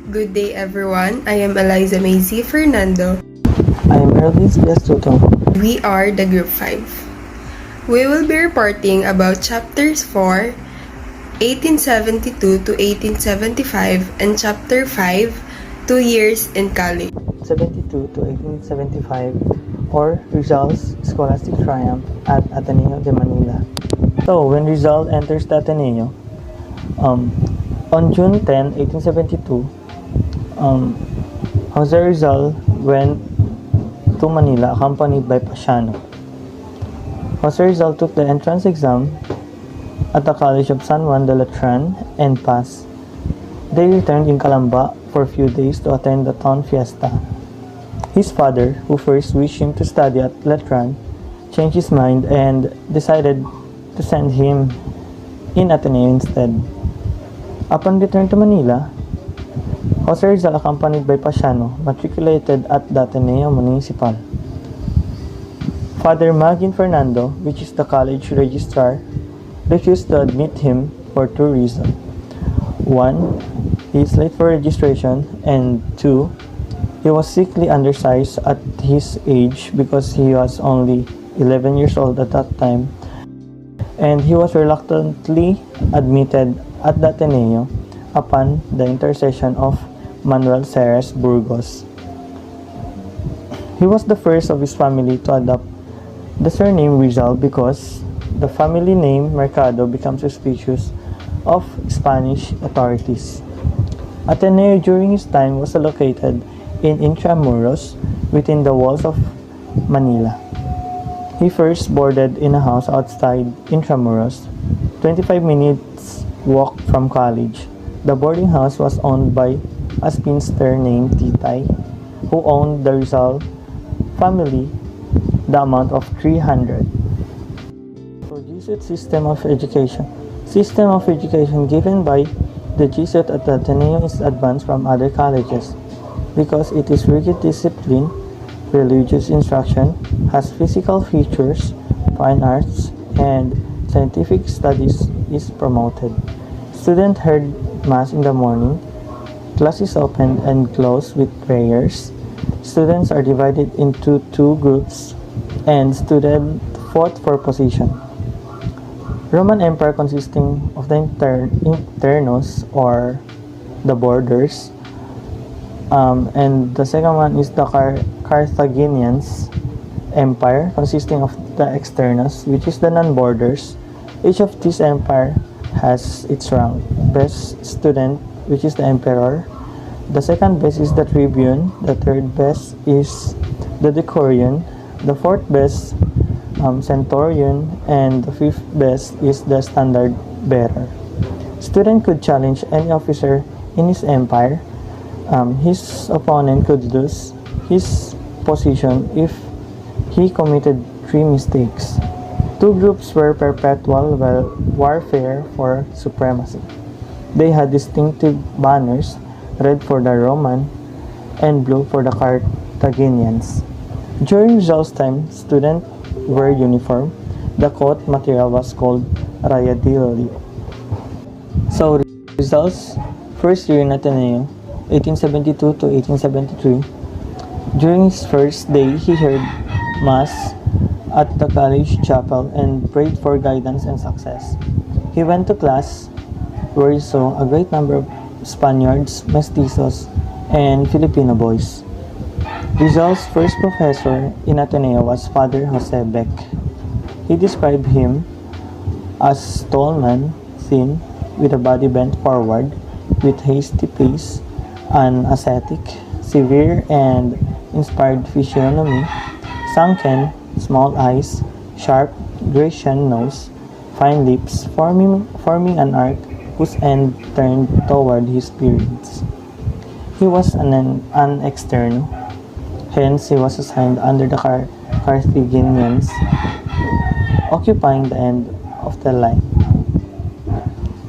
Good day, everyone. I am Eliza Maisy Fernando. I am Erlis Biastuto. We are the Group 5. We will be reporting about Chapters 4, 1872 to 1875, and Chapter 5, 2 Years in College. 72 to 1875, or Rizal's Scholastic Triumph at Ateneo de Manila. So, when Rizal enters the Ateneo, on June 10, 1872, Jose Rizal went to Manila accompanied by Pasiano. Jose Rizal took the entrance exam at the College of San Juan de Letran and passed. They returned in Calamba for a few days to attend the town fiesta. His father, who first wished him to study at Letran, changed his mind and decided to send him in Ateneo instead. Upon return to Manila, Jose Rizal, accompanied by Pasiano, matriculated at the Ateneo Municipal. Father Magin Fernando, which is the college registrar, refused to admit him for two reasons. One, he is late for registration, and two, he was sickly undersized at his age because he was only 11 years old at that time, and he was reluctantly admitted at the Ateneo upon the intercession of Manuel Ceres Burgos. He was the first of his family to adopt the surname Rizal because the family name Mercado becomes suspicious of Spanish authorities. Ateneo during his time was located in Intramuros within the walls of Manila. He first boarded in a house outside Intramuros, 25 minutes walk from college. The boarding house was owned by a spinster named Titay, who owned the Rizal family the amount of 300. So, Jesuit system of education. System of education given by the Jesuit at the Ateneo is advanced from other colleges because it is rigid discipline, religious instruction, has physical features, fine arts, and scientific studies is promoted. Students heard Mass in the morning, class is opened and closed with prayers. Students are divided into two groups, and students fought for position. Roman Empire consisting of the internos or the borders, and the second one is the Carthaginians Empire consisting of the externos, which is the non-borders. Each of these empire has its rank. Best student, which is the emperor. The second best is the tribune. The third best is the decurion. The fourth best, centurion, and the fifth best is the standard bearer. Student could challenge any officer in his empire. His opponent could lose his position if he committed 3 mistakes. Two groups were perpetual warfare for supremacy. They had distinctive banners, red for the Roman and blue for the Carthaginians. During Rizal's time, students wear uniform. The coat material was called rayadillo. So, Rizal's first year in Ateneo, 1872 to 1873, during his first day, he heard Mass at the college chapel and prayed for guidance and success. He went to class where he saw a great number of Spaniards, mestizos, and Filipino boys. Rizal's first professor in Ateneo was Father Jose Beck. He described him as tall man, thin, with a body bent forward, with hasty pace, an ascetic, severe and inspired physiognomy, sunken, small eyes, sharp Grecian nose, fine lips, forming an arc whose end turned toward his parents. He was an externo, hence he was assigned under the Carthaginians, occupying the end of the line.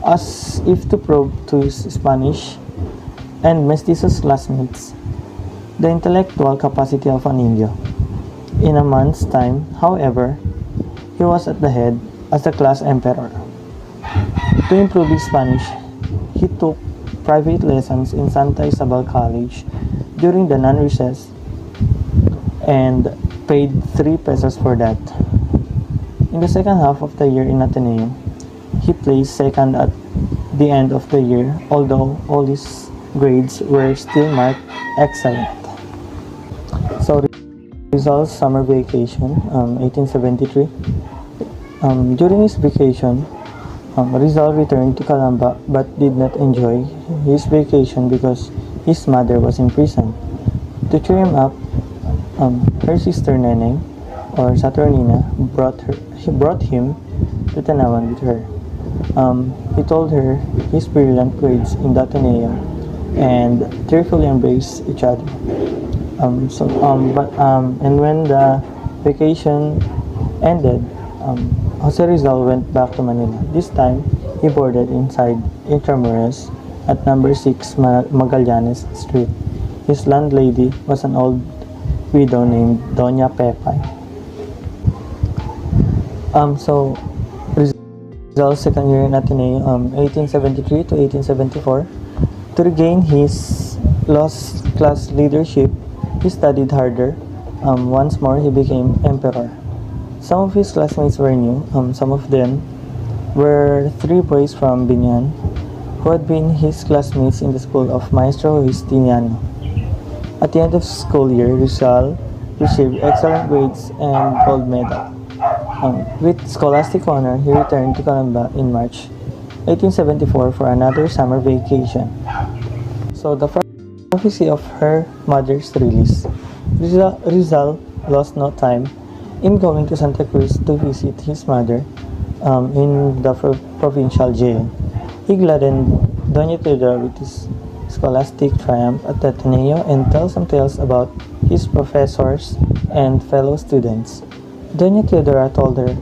As if to prove to his Spanish and mestizos classmates the intellectual capacity of an Indio. In a month's time, however, he was at the head as the class emperor. To improve his Spanish, he took private lessons in Santa Isabel College during the non-recess and paid 3 pesos for that. In the second half of the year in Ateneo, he placed second at the end of the year, although all his grades were still marked excellent. So, Rizal's summer vacation, 1873. During his vacation, Rizal returned to Calamba but did not enjoy his vacation because his mother was in prison. To cheer him up, her sister Neneng, or Saturnina, brought him to Tanawan with her. He told her his brilliant grades in the Ateneo and tearfully embraced each other. And when the vacation ended, Jose Rizal went back to Manila. This time, he boarded inside Intramuros at number 6 Magallanes Street. His landlady was an old widow named Doña Pepay. So Rizal's second year in Ateneo, 1873 to 1874. To regain his lost class leadership, he studied harder. Once more, he became emperor. Some of his classmates were new. Some of them were 3 boys from Binyan who had been his classmates in the school of Maestro Justiniano. At the end of the school year, Rizal received excellent grades and gold medal. With scholastic honor, he returned to Calamba in March 1874 for another summer vacation. So the prophecy of her mother's release. Rizal lost no time in going to Santa Cruz to visit his mother in the provincial jail. He gladdened Doña Teodora with his scholastic triumph at the Ateneo and tells some tales about his professors and fellow students. Doña Teodora told her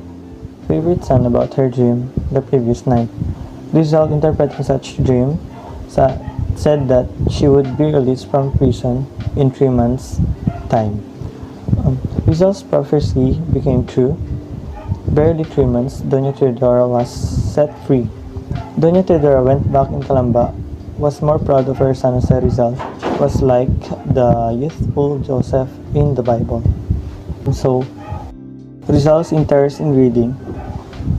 favorite son about her dream the previous night. Rizal, interpreting such dream, said that she would be released from prison in 3 months' time. Rizal's prophecy became true. Barely 3 months, Doña Teodora was set free. Doña Teodora went back in Calamba, was more proud of her son Jose Rizal, was like the youthful Joseph in the Bible. So, Rizal's interest in reading.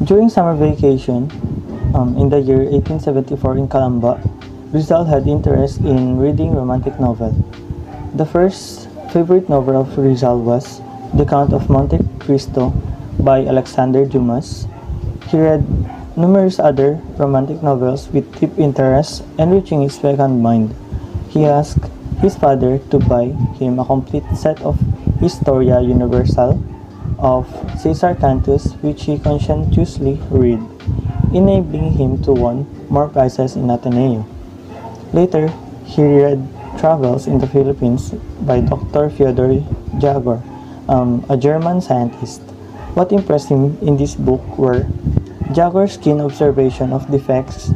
During summer vacation, in the year 1874 in Calamba, Rizal had interest in reading romantic novel. The first favorite novel of Rizal was The Count of Monte Cristo by Alexander Dumas. He read numerous other romantic novels with deep interest, enriching his vacant mind. He asked his father to buy him a complete set of Historia Universal of Cesar Cantus, which he conscientiously read, enabling him to win more prizes in Ateneo. Later, he read Travels in the Philippines by Dr. Fyodor Jagor, a German scientist. What impressed him in this book were Jagor's keen observation of the effects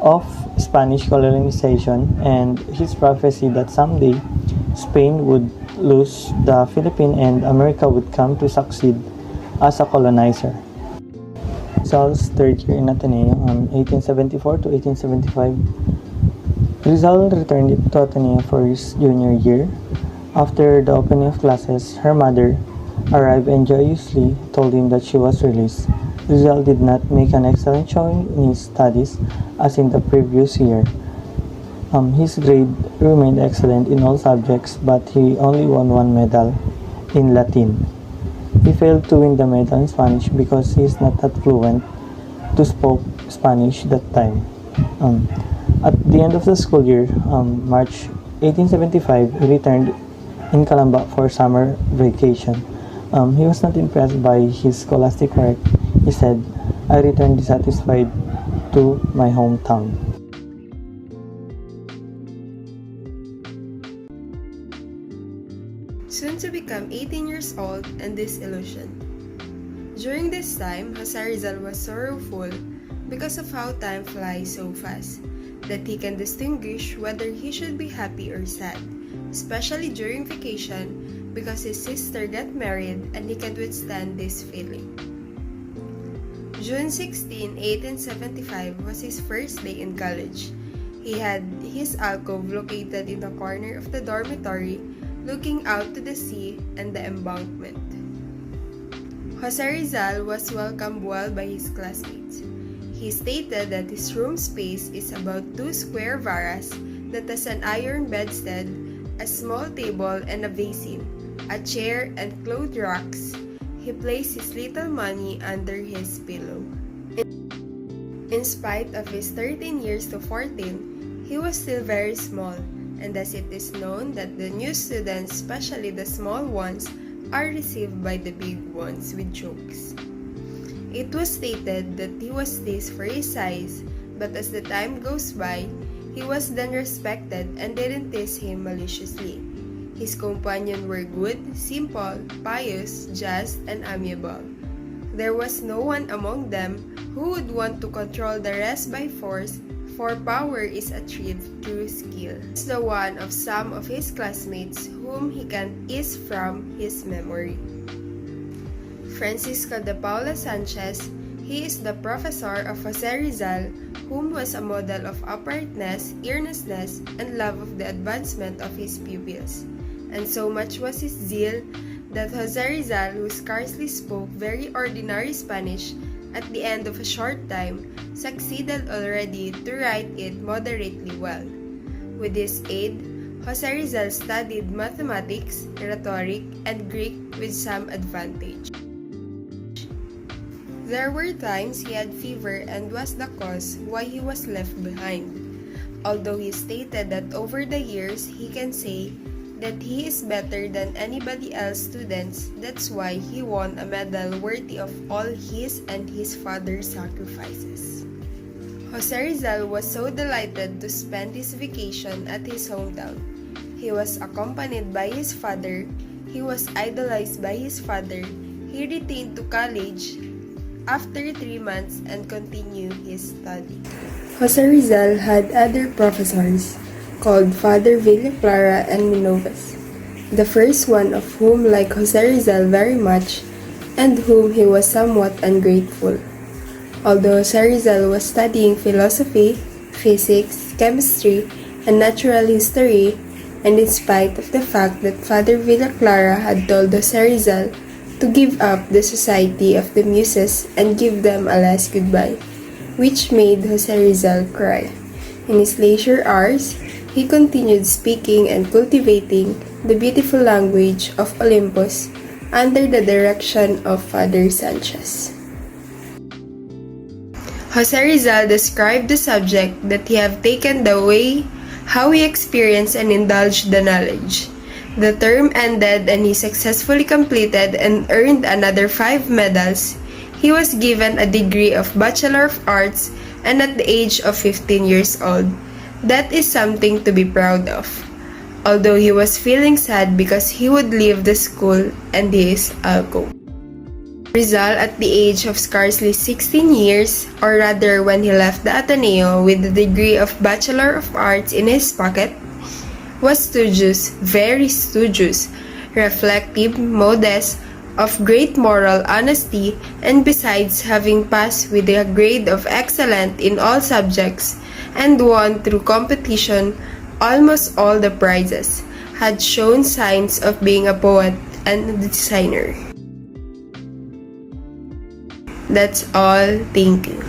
of Spanish colonization and his prophecy that someday Spain would lose the Philippines and America would come to succeed as a colonizer. Rizal's third year in Ateneo, 1874 to 1875. Rizal returned to Ateneo for his junior year. After the opening of classes, her mother arrived and joyously told him that she was released. Rizal did not make an excellent showing in his studies as in the previous year. His grade remained excellent in all subjects, but he only won 1 medal in Latin. He failed to win the medal in Spanish because he is not that fluent to speak Spanish that time. At the end of the school year, March 1875, he returned in Calamba for summer vacation. He was not impressed by his scholastic work. He said, "I returned dissatisfied to my hometown." Soon to become 18 years old and disillusioned. During this time, Jose Rizal was sorrowful because of how time flies so fast that he can distinguish whether he should be happy or sad, especially during vacation because his sister got married and he can't withstand this feeling. June 16, 1875 was his first day in college. He had his alcove located in the corner of the dormitory, looking out to the sea and the embankment. Jose Rizal was welcomed well by his classmates. He stated that his room space is about 2 square varas that has an iron bedstead, a small table and a basin, a chair and cloth racks. He placed his little money under his pillow. In spite of his 13 years to 14, he was still very small, and as it is known that the new students, especially the small ones, are received by the big ones with jokes. It was stated that he was teased for his size, but as the time goes by, he was then respected and didn't tease him maliciously. His companions were good, simple, pious, just, and amiable. There was no one among them who would want to control the rest by force, for power is achieved through skill. He is the one of some of his classmates whom he can ease from his memory. Francisco de Paula Sanchez, he is the professor of Jose Rizal, whom was a model of uprightness, earnestness, and love of the advancement of his pupils. And so much was his zeal that Jose Rizal, who scarcely spoke very ordinary Spanish, at the end of a short time, succeeded already to write it moderately well. With his aid, Jose Rizal studied mathematics, rhetoric, and Greek with some advantage. There were times he had fever and was the cause why he was left behind. Although he stated that over the years he can say that he is better than anybody else students, that's why he won a medal worthy of all his and his father's sacrifices. Jose Rizal was so delighted to spend his vacation at his hometown. He was accompanied by his father, he was idolized by his father, he returned to college after 3 months and continued his study. Jose Rizal had other professors called Father Villaclara and Minovas, the first one of whom liked Jose Rizal very much and whom he was somewhat ungrateful. Although Jose Rizal was studying philosophy, physics, chemistry, and natural history, and in spite of the fact that Father Villaclara had told Jose Rizal to give up the Society of the Muses and give them a last goodbye, which made Jose Rizal cry. In his leisure hours, he continued speaking and cultivating the beautiful language of Olympus under the direction of Father Sanchez. Jose Rizal described the subject that he had taken the way how he experienced and indulged the knowledge. The term ended and he successfully completed and earned another 5 medals. He was given a degree of Bachelor of Arts and at the age of 15 years old. That is something to be proud of. Although he was feeling sad because he would leave the school and his alcove. Rizal, at the age of scarcely 16 years, or rather when he left the Ateneo with the degree of Bachelor of Arts in his pocket, was studious, very studious, reflective, modest, of great moral honesty, and besides having passed with a grade of excellent in all subjects, and won through competition almost all the prizes, had shown signs of being a poet and a designer. That's all. Thank you.